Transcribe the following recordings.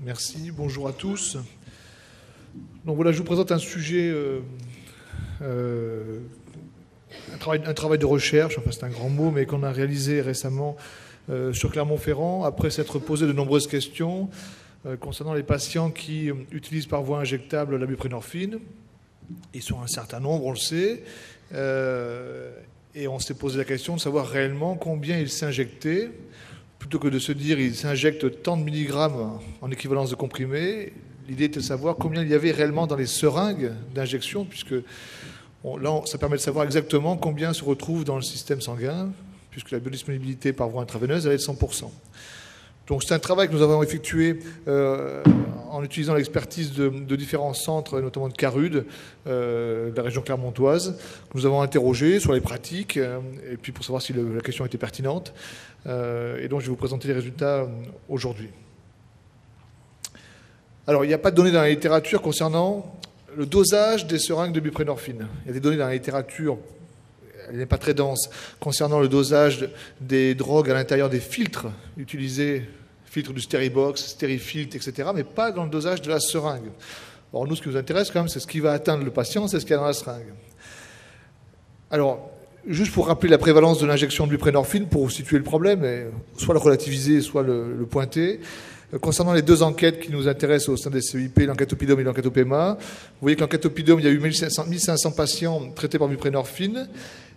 Merci, bonjour à tous. Donc voilà, je vous présente un sujet, un travail de recherche, enfin c'est un grand mot, mais qu'on a réalisé récemment sur Clermont-Ferrand, après s'être posé de nombreuses questions concernant les patients qui utilisent par voie injectable la buprenorphine. Ils sont un certain nombre, on le sait, et on s'est posé la question de savoir réellement combien ils s'injectaient. Plutôt que de se dire ils s'injectent tant de milligrammes en équivalence de comprimés, l'idée était de savoir combien il y avait réellement dans les seringues d'injection, puisque là, ça permet de savoir exactement combien se retrouve dans le système sanguin, puisque la biodisponibilité par voie intraveineuse, elle est de 100%. Donc c'est un travail que nous avons effectué en utilisant l'expertise de différents centres, notamment de Carude, de la région clermontoise, que nous avons interrogé sur les pratiques, et puis pour savoir si la question était pertinente. Et donc je vais vous présenter les résultats aujourd'hui. Alors il n'y a pas de données dans la littérature concernant le dosage des seringues de buprenorphine. Il y a des données dans la littérature, elle n'est pas très dense, concernant le dosage des drogues à l'intérieur des filtres utilisés, filtres du Steribox, Sterifilt, etc., mais pas dans le dosage de la seringue. Or, nous, ce qui nous intéresse quand même, c'est ce qui va atteindre le patient, c'est ce qu'il y a dans la seringue. Alors, juste pour rappeler la prévalence de l'injection de buprenorphine, pour situer le problème, et soit le relativiser, soit le pointer. Concernant les deux enquêtes qui nous intéressent au sein des CEIP, l'enquête Oppidum et l'enquête Oppema, vous voyez que l'enquête Oppidum, il y a eu 1500 patients traités par buprenorphine,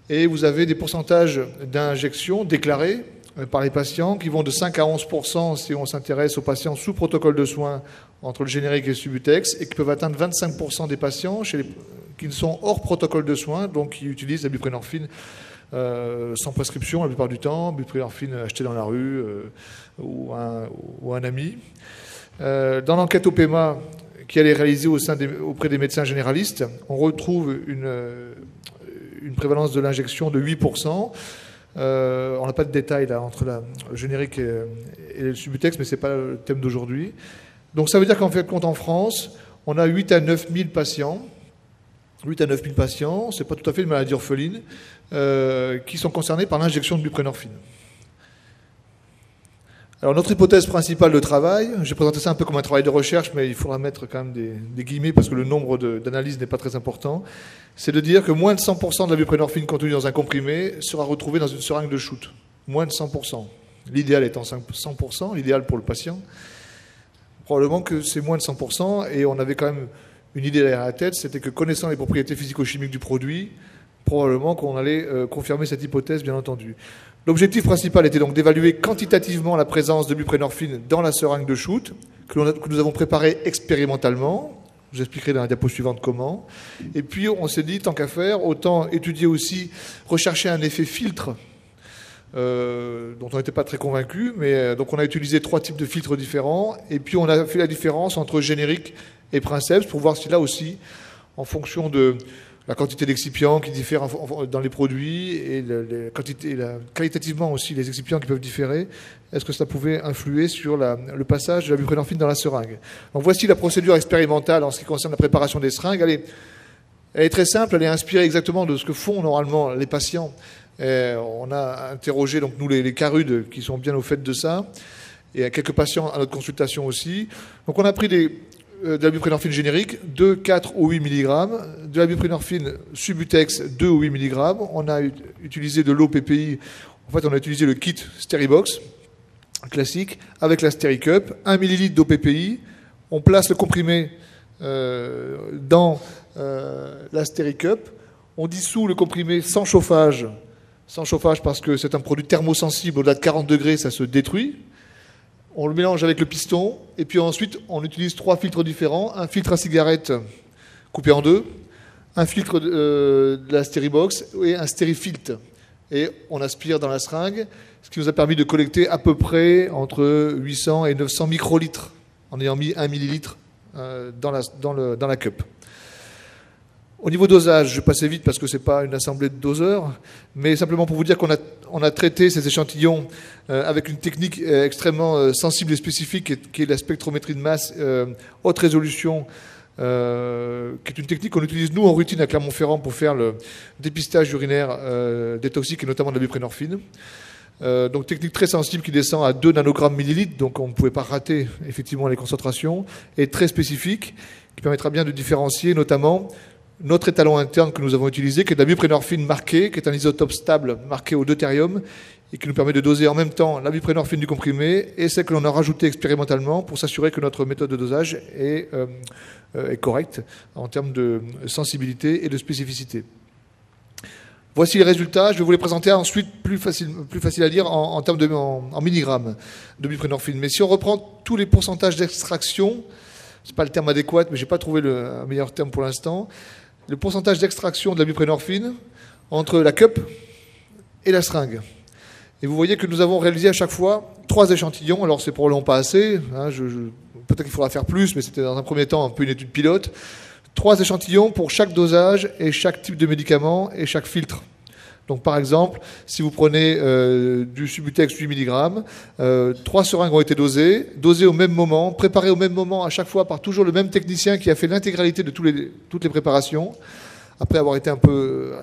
et vous avez des pourcentages d'injection déclarés par les patients qui vont de 5 à 11% si on s'intéresse aux patients sous protocole de soins entre le générique et le Subutex, et qui peuvent atteindre 25% des patients qui ne sont hors protocole de soins, donc qui utilisent la buprenorphine sans prescription la plupart du temps, buprenorphine achetée dans la rue ou un ami. Dans l'enquête Oppema, qui est réalisée auprès des médecins généralistes, on retrouve une prévalence de l'injection de 8%. On n'a pas de détails là, entre le générique et le Subutex, mais ce n'est pas le thème d'aujourd'hui. Donc ça veut dire qu'en fait, compte en France, on a 8 à 9 000 patients. 8 à 9 000 patients, ce n'est pas tout à fait une maladie orpheline, qui sont concernés par l'injection de buprenorphine. Alors notre hypothèse principale de travail, j'ai présenté ça un peu comme un travail de recherche, mais il faudra mettre quand même des guillemets parce que le nombre d'analyses n'est pas très important, c'est de dire que moins de 100% de la buprenorphine contenue dans un comprimé sera retrouvée dans une seringue de shoot. Moins de 100%. L'idéal étant 100%, l'idéal pour le patient. Probablement que c'est moins de 100%, et on avait quand même une idée derrière la tête, c'était que connaissant les propriétés physico-chimiques du produit, probablement qu'on allait confirmer cette hypothèse, bien entendu. L'objectif principal était donc d'évaluer quantitativement la présence de buprenorphine dans la seringue de shoot, que nous avons préparée expérimentalement. Je vous expliquerai dans la diapo suivante comment. Et puis on s'est dit, tant qu'à faire, autant étudier aussi, rechercher un effet filtre, dont on n'était pas très convaincu, mais donc on a utilisé 3 types de filtres différents, et puis on a fait la différence entre générique et princeps pour voir si là aussi, en fonction de la quantité d'excipients qui diffèrent dans les produits et qualitativement aussi les excipients qui peuvent différer, est-ce que ça pouvait influer sur le passage de la buprenorphine dans la seringue. Donc voici la procédure expérimentale en ce qui concerne la préparation des seringues. Elle est très simple, elle est inspirée exactement de ce que font normalement les patients. On a interrogé donc nous les Carudes qui sont bien au fait de ça, et quelques patients à notre consultation aussi. Donc on a pris de la buprenorphine générique, 2, 4 ou 8 mg, de la buprenorphine Subutex, 2 ou 8 mg. On a utilisé de l'eau PPI, en fait on a utilisé le kit Steribox classique avec la Stericup, 1 ml d'eau PPI. On place le comprimé dans la Stericup. On dissout le comprimé sans chauffage parce que c'est un produit thermosensible, au-delà de 40 degrés ça se détruit. On le mélange avec le piston, et puis ensuite, on utilise 3 filtres différents. Un filtre à cigarette coupé en 2, un filtre de la Steribox et un Sterifilt. Et on aspire dans la seringue, ce qui nous a permis de collecter à peu près entre 800 et 900 microlitres, en ayant mis 1 millilitre dans la cup. Au niveau dosage, je vais passer vite parce que ce n'est pas une assemblée de doseurs, mais simplement pour vous dire qu'on a traité ces échantillons avec une technique extrêmement sensible et spécifique qui est la spectrométrie de masse haute résolution, qui est une technique qu'on utilise nous en routine à Clermont-Ferrand pour faire le dépistage urinaire des toxiques et notamment de la buprenorphine. Donc technique très sensible qui descend à 2 nanogrammes millilitres, donc on ne pouvait pas rater effectivement les concentrations, et très spécifique, qui permettra bien de différencier notamment notre étalon interne que nous avons utilisé, qui est de la buprenorphine marquée, qui est un isotope stable marqué au deutérium, et qui nous permet de doser en même temps la buprenorphine du comprimé et celle que l'on a rajoutée expérimentalement pour s'assurer que notre méthode de dosage est correcte en termes de sensibilité et de spécificité. Voici les résultats. Je vais vous les présenter ensuite plus facile à lire en termes en milligrammes de buprenorphine. Mais si on reprend tous les pourcentages d'extraction, ce n'est pas le terme adéquat, mais je n'ai pas trouvé un meilleur terme pour l'instant, le pourcentage d'extraction de la buprenorphine entre la cup et la seringue. Et vous voyez que nous avons réalisé à chaque fois 3 échantillons. Alors c'est probablement pas assez, hein, peut-être qu'il faudra faire plus, mais c'était dans un premier temps un peu une étude pilote. 3 échantillons pour chaque dosage et chaque type de médicament et chaque filtre. Donc par exemple, si vous prenez du Subutex 8 mg, 3 seringues ont été dosées au même moment, préparées au même moment à chaque fois par toujours le même technicien qui a fait l'intégralité de toutes les préparations, après avoir été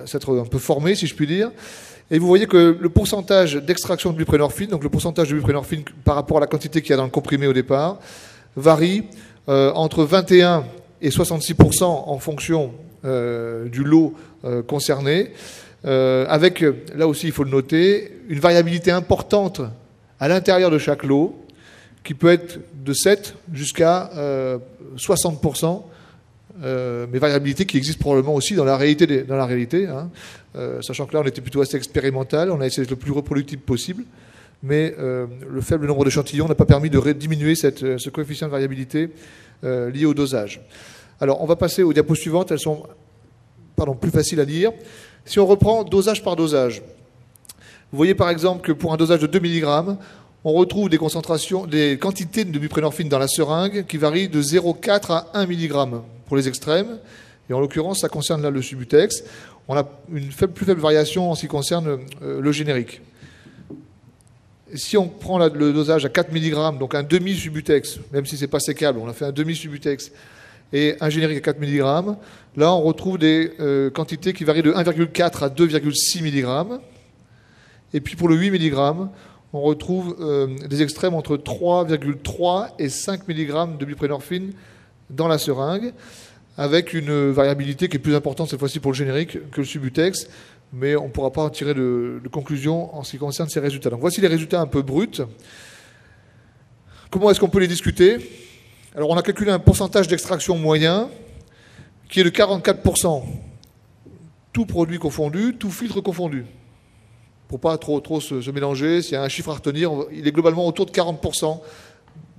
s'être un peu formé, si je puis dire. Et vous voyez que le pourcentage d'extraction de buprenorphine, donc le pourcentage de buprenorphine par rapport à la quantité qu'il y a dans le comprimé au départ, varie entre 21 et 66% en fonction du lot concerné, avec, là aussi il faut le noter, une variabilité importante à l'intérieur de chaque lot, qui peut être de 7 jusqu'à 60%, mais variabilité qui existe probablement aussi dans la réalité, hein, sachant que là on était plutôt assez expérimental, on a essayé d'être le plus reproductible possible, mais le faible nombre d'échantillons n'a pas permis de diminuer ce coefficient de variabilité lié au dosage. Alors on va passer aux diapos suivantes, elles sont plus faciles à lire. Si on reprend dosage par dosage, vous voyez par exemple que pour un dosage de 2 mg, on retrouve des quantités de buprenorphine dans la seringue qui varient de 0,4 à 1 mg pour les extrêmes. Et en l'occurrence, ça concerne là le Subutex. On a une plus faible variation en ce qui concerne le générique. Si on prend le dosage à 4 mg, donc un demi-Subutex, même si ce n'est pas sécable, on a fait un demi-Subutex et un générique à 4 mg, là on retrouve des quantités qui varient de 1,4 à 2,6 mg. Et puis pour le 8 mg, on retrouve des extrêmes entre 3,3 et 5 mg de buprenorphine dans la seringue, avec une variabilité qui est plus importante cette fois-ci pour le générique que le Subutex, mais on ne pourra pas en tirer de conclusion en ce qui concerne ces résultats. Donc voici les résultats un peu bruts. Comment est-ce qu'on peut les discuter ? Alors on a calculé un pourcentage d'extraction moyen qui est de 44%, tout produit confondu, tout filtre confondu. Pour pas trop se mélanger, s'il y a un chiffre à retenir, il est globalement autour de 40%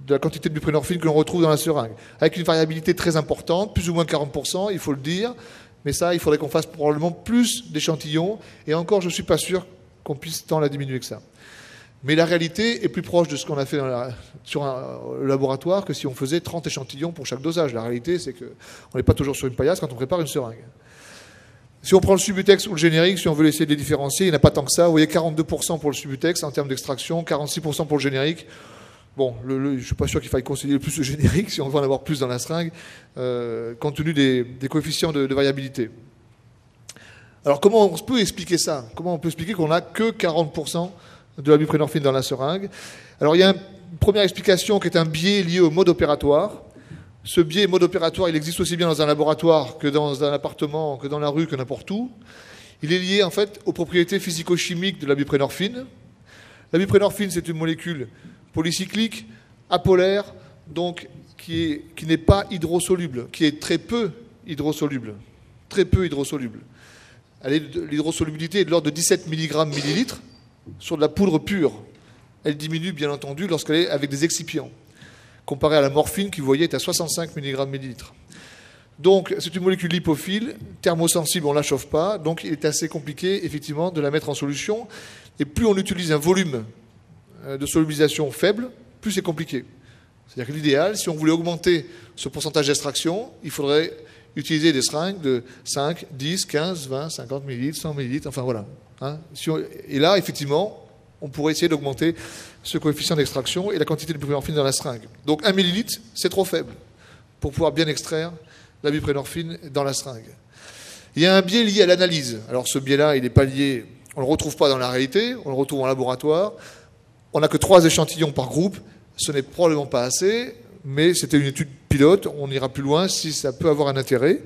de la quantité de buprenorphine que l'on retrouve dans la seringue, avec une variabilité très importante, plus ou moins 40%, il faut le dire, mais ça, il faudrait qu'on fasse probablement plus d'échantillons, et encore, je ne suis pas sûr qu'on puisse tant la diminuer que ça. Mais la réalité est plus proche de ce qu'on a fait sur un laboratoire que si on faisait 30 échantillons pour chaque dosage. La réalité, c'est qu'on n'est pas toujours sur une paillasse quand on prépare une seringue. Si on prend le Subutex ou le générique, si on veut essayer de les différencier, il n'y en a pas tant que ça. Vous voyez, 42% pour le Subutex en termes d'extraction, 46% pour le générique. Bon, je ne suis pas sûr qu'il faille conseiller le plus le générique si on veut en avoir plus dans la seringue, compte tenu des coefficients de variabilité. Alors comment on peut expliquer ça ? Comment on peut expliquer qu'on n'a que 40% de la buprenorphine dans la seringue ? Alors il y a une première explication qui est un biais lié au mode opératoire. Ce biais mode opératoire, il existe aussi bien dans un laboratoire que dans un appartement, que dans la rue, que n'importe où. Il est lié en fait aux propriétés physico-chimiques de la buprenorphine. La buprenorphine, c'est une molécule polycyclique, apolaire, donc qui n'est pas hydrosoluble, qui est très peu hydrosoluble. Très peu hydrosoluble. L'hydrosolubilité est de l'ordre de 17 mg millilitres sur de la poudre pure. Elle diminue bien entendu lorsqu'elle est avec des excipients, comparé à la morphine qui, vous voyez, est à 65 mg millilitres. Donc c'est une molécule lipophile, thermosensible, on ne la chauffe pas, donc il est assez compliqué effectivement de la mettre en solution. Et plus on utilise un volume de solubilisation faible, plus c'est compliqué. C'est-à-dire que l'idéal, si on voulait augmenter ce pourcentage d'extraction, il faudrait utiliser des seringues de 5, 10, 15, 20, 50 ml, 100 ml, enfin voilà. Hein, et là, effectivement, on pourrait essayer d'augmenter ce coefficient d'extraction et la quantité de buprenorphine dans la seringue. Donc 1 ml, c'est trop faible pour pouvoir bien extraire la buprenorphine dans la seringue. Il y a un biais lié à l'analyse. Alors ce biais-là, il n'est pas lié On ne le retrouve pas dans la réalité, on le retrouve en laboratoire. On n'a que 3 échantillons par groupe. Ce n'est probablement pas assez, mais c'était une étude pilote. On ira plus loin si ça peut avoir un intérêt.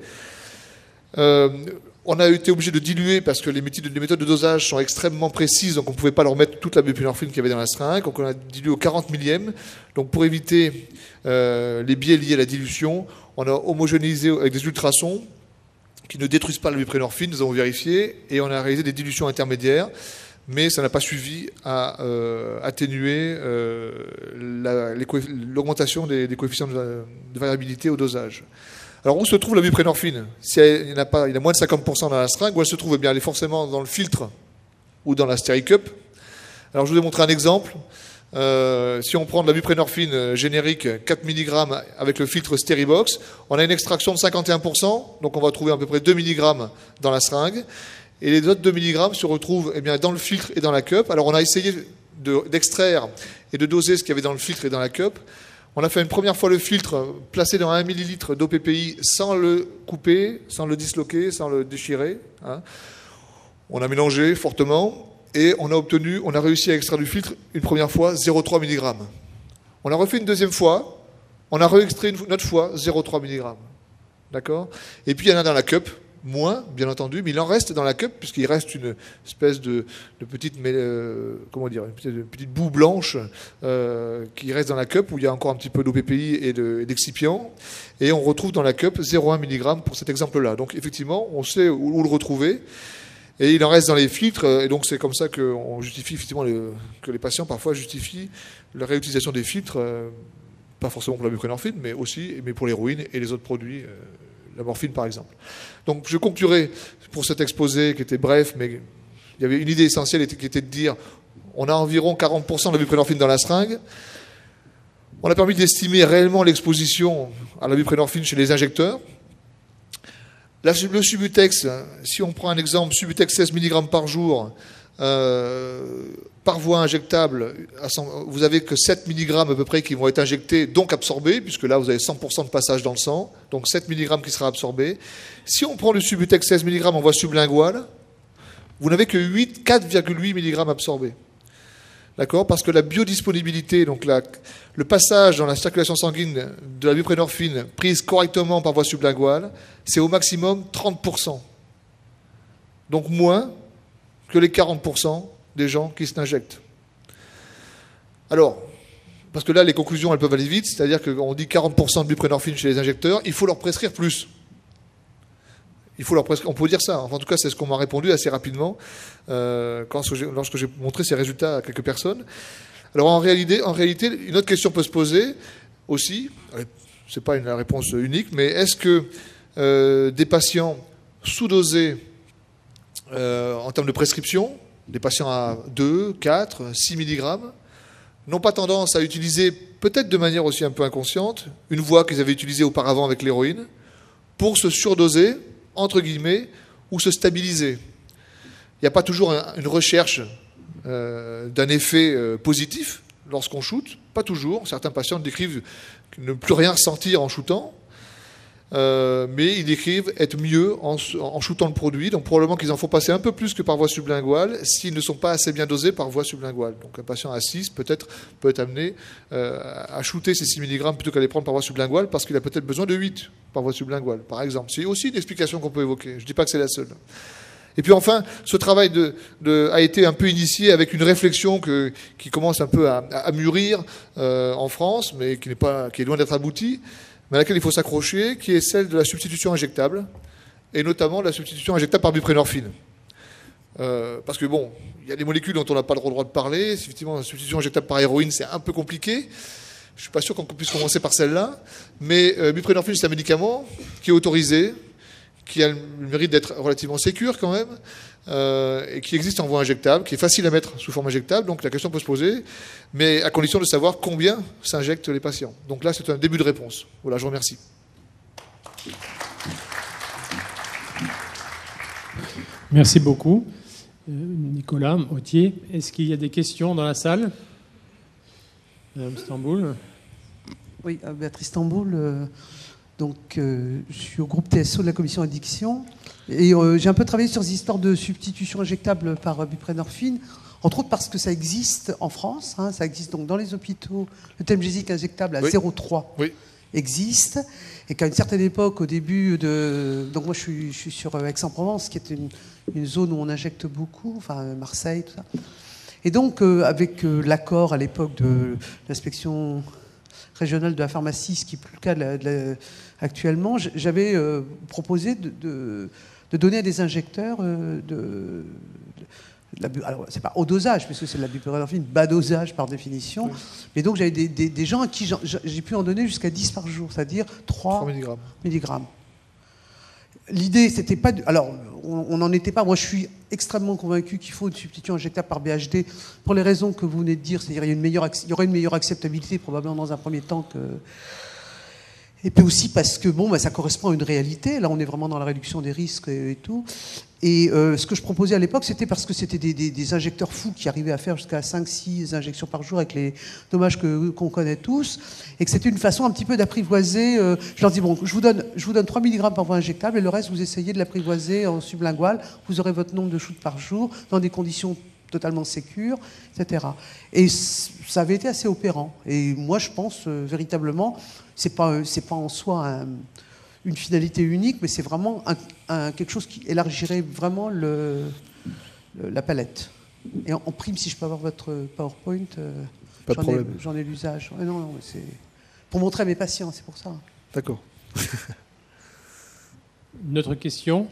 On a été obligé de diluer parce que les méthodes de dosage sont extrêmement précises, donc on ne pouvait pas leur mettre toute la buprenorphine qu'il y avait dans la seringue. Donc on a dilué au 40 millième. Donc pour éviter les biais liés à la dilution, on a homogénéisé avec des ultrasons qui ne détruisent pas la buprenorphine, nous avons vérifié, et on a réalisé des dilutions intermédiaires, mais ça n'a pas suffi à atténuer l'augmentation des coefficients de variabilité au dosage. Alors, où se trouve la buprenorphine? Si il y a moins de 50% dans la seringue, où elle se trouve? Eh bien, elle est forcément dans le filtre ou dans la Steri-Cup. Alors, je vous ai montré un exemple. Si on prend de la buprenorphine générique 4 mg avec le filtre Steribox, on a une extraction de 51%, donc on va trouver à peu près 2 mg dans la seringue. Et les autres 2 mg se retrouvent dans le filtre et dans la cup. Alors, on a essayé d'extraire et de doser ce qu'il y avait dans le filtre et dans la cup. On a fait une première fois le filtre placé dans 1 ml d'OPPI sans le couper, sans le disloquer, sans le déchirer. On a mélangé fortement et on a réussi à extraire du filtre une première fois 0,3 mg. On a refait une deuxième fois, on a réextrait une autre fois 0,3 mg. D'accord? Et puis il y en a dans la cup, moins bien entendu, mais il en reste dans la cup puisqu'il reste une espèce de petite, une petite boue blanche qui reste dans la cup où il y a encore un petit peu d'OPPI et d'excipient, et on retrouve dans la cup 0,1 mg pour cet exemple-là. Donc effectivement, on sait où le retrouver, et il en reste dans les filtres, et donc c'est comme ça qu'on justifie effectivement que les patients parfois justifient la réutilisation des filtres, pas forcément pour la buprenorphine, mais pour l'héroïne et les autres produits. La morphine par exemple. Donc je conclurai pour cet exposé qui était bref, mais il y avait une idée essentielle qui était de dire on a environ 40% de la buprenorphine dans la seringue. On a permis d'estimer réellement l'exposition à la buprenorphine chez les injecteurs. Le Subutex, si on prend un exemple, Subutex 16 mg par jour, par voie injectable, vous avez que 7 mg à peu près qui vont être injectés, donc absorbés, puisque là vous avez 100% de passage dans le sang, donc 7 mg qui sera absorbé. Si on prend le Subutex 16 mg en voie sublinguale, vous n'avez que 4,8 mg absorbés. D'accord? Parce que la biodisponibilité, donc le passage dans la circulation sanguine de la buprenorphine prise correctement par voie sublinguale, c'est au maximum 30%. Donc moins que les 40% des gens qui se l'injectent. Alors, parce que là, les conclusions, elles peuvent aller vite, c'est-à-dire qu'on dit 40% de buprenorphine chez les injecteurs, il faut leur prescrire plus. On peut dire ça. Enfin, en tout cas, c'est ce qu'on m'a répondu assez rapidement lorsque j'ai montré ces résultats à quelques personnes. Alors, en réalité, une autre question peut se poser aussi. C'est pas une réponse unique, mais est-ce que des patients sous-dosés en termes de prescription, des patients à 2, 4, 6 mg, n'ont pas tendance à utiliser, peut-être de manière aussi un peu inconsciente, une voie qu'ils avaient utilisée auparavant avec l'héroïne, pour se surdoser, entre guillemets, ou se stabiliser. Il n'y a pas toujours une recherche d'un effet positif lorsqu'on shoot, pas toujours. Certains patients décrivent ne plus rien ressentir en shootant, mais ils décrivent être mieux en shootant le produit. Donc probablement qu'ils en font passer un peu plus que par voie sublinguale s'ils ne sont pas assez bien dosés par voie sublinguale. Donc un patient à 6 peut être amené à shooter ces 6 mg plutôt qu'à les prendre par voie sublinguale parce qu'il a peut-être besoin de 8 par voie sublinguale, par exemple. C'est aussi une explication qu'on peut évoquer. Je ne dis pas que c'est la seule. Et puis enfin, ce travail a été un peu initié avec une réflexion qui commence un peu à mûrir en France, mais qui est loin d'être aboutie, mais à laquelle il faut s'accrocher, qui est celle de la substitution injectable, et notamment la substitution injectable par buprenorphine. Parce que bon, il y a des molécules dont on n'a pas le droit de parler. Effectivement, la substitution injectable par héroïne, c'est un peu compliqué. Je ne suis pas sûr qu'on puisse commencer par celle-là. Mais buprenorphine, c'est un médicament qui est autorisé, qui a le mérite d'être relativement sécure quand même, et qui existe en voie injectable, qui est facile à mettre sous forme injectable. Donc la question peut se poser, mais à condition de savoir combien s'injectent les patients. Donc là, c'est un début de réponse. Voilà, je vous remercie. Merci beaucoup. Nicolas Autier, est-ce qu'il y a des questions dans la salle? Madame Stamboul. Oui, Béatrice Stamboul. Donc, je suis au groupe TSO de la commission addiction. Et j'ai un peu travaillé sur ces histoires de substitution injectable par buprenorphine, entre autres parce que ça existe en France. Hein, ça existe donc dans les hôpitaux. Le Temgesic injectable à 0,3 existe. Et qu'à une certaine époque, au début de... Donc moi, je suis sur Aix-en-Provence, qui est une zone où on injecte beaucoup, enfin Marseille, tout ça. Et donc, avec l'accord à l'époque de l'inspection régionale de la pharmacie, ce qui n'est plus le cas actuellement, j'avais proposé de donner à des injecteurs alors, c'est pas haut dosage, puisque c'est de la buprenorphine, bas dosage par définition. Mais donc, j'avais des gens à qui j'ai pu en donner jusqu'à 10 par jour, c'est-à-dire 3 milligrammes. L'idée, c'était pas... Alors, on n'en était pas... Moi, je suis extrêmement convaincu qu'il faut une substitution injectable par BHD pour les raisons que vous venez de dire. C'est-à-dire qu'il y aurait une meilleure acceptabilité, probablement dans un premier temps, que... Et puis aussi parce que ça correspond à une réalité. Là, on est vraiment dans la réduction des risques et tout. Et ce que je proposais à l'époque, c'était parce que c'était des injecteurs fous qui arrivaient à faire jusqu'à 5-6 injections par jour avec les dommages qu'on connaît tous. Et que c'était une façon un petit peu d'apprivoiser. Je leur dis, je vous donne 3 mg par voie injectable et le reste, vous essayez de l'apprivoiser en sublingual. Vous aurez votre nombre de shoots par jour dans des conditions totalement sécures, etc. Et ça avait été assez opérant. Et moi, je pense véritablement, c'est pas en soi une finalité unique, mais c'est vraiment quelque chose qui élargirait vraiment la palette. Et en prime, si je peux avoir votre PowerPoint, pas de problème. J'en ai l'usage. Non, c'est pour montrer à mes patients, c'est pour ça. D'accord. Une autre question.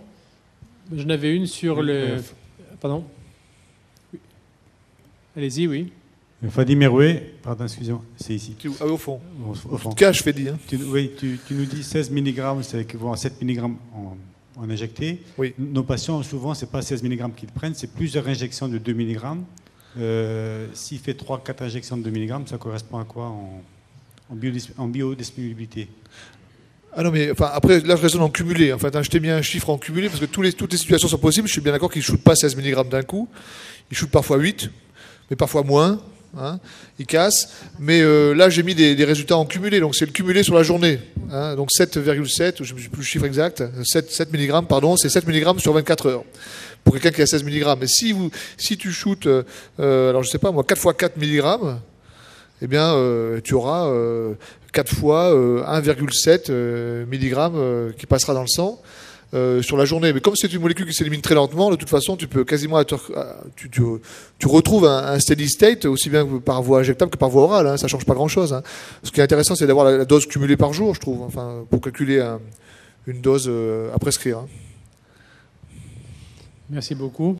J'en avais une sur le... Pardon ? Allez-y, oui. Fadi Meroué, pardon, excusez-moi, c'est ici. Au fond. Au fond. Cache, Fadi. Hein. Tu nous dis 16 mg, c'est équivalent à 7 mg en injecté. Oui. Nos patients, souvent, ce n'est pas 16 mg qu'ils prennent, c'est plusieurs injections de 2 mg. S'il fait 3-4 injections de 2 mg, ça correspond à quoi en biodisponibilité? Ah non, mais après, là, je raisonne en cumulé. Je t'ai mis un chiffre en cumulé parce que toutes les situations sont possibles. Je suis bien d'accord qu'ils ne shootent pas 16 mg d'un coup. Ils shootent parfois 8, mais parfois moins. Hein, ils cassent. Mais là, j'ai mis des résultats en cumulé. Donc, c'est le cumulé sur la journée. Hein, donc, 7,7, je ne sais plus le chiffre exact. 7 mg, pardon, c'est 7 mg sur 24 heures. Pour quelqu'un qui a 16 mg. Mais si tu shootes, alors je ne sais pas moi, 4 fois 4 mg, eh bien, tu auras 4 fois 1,7 mg qui passera dans le sang sur la journée. Mais comme c'est une molécule qui s'élimine très lentement, de toute façon, tu peux quasiment tu retrouves un steady state aussi bien par voie injectable que par voie orale. Hein, ça change pas grand-chose. Hein. Ce qui est intéressant, c'est d'avoir la dose cumulée par jour, je trouve, pour calculer une dose à prescrire. Hein. Merci beaucoup.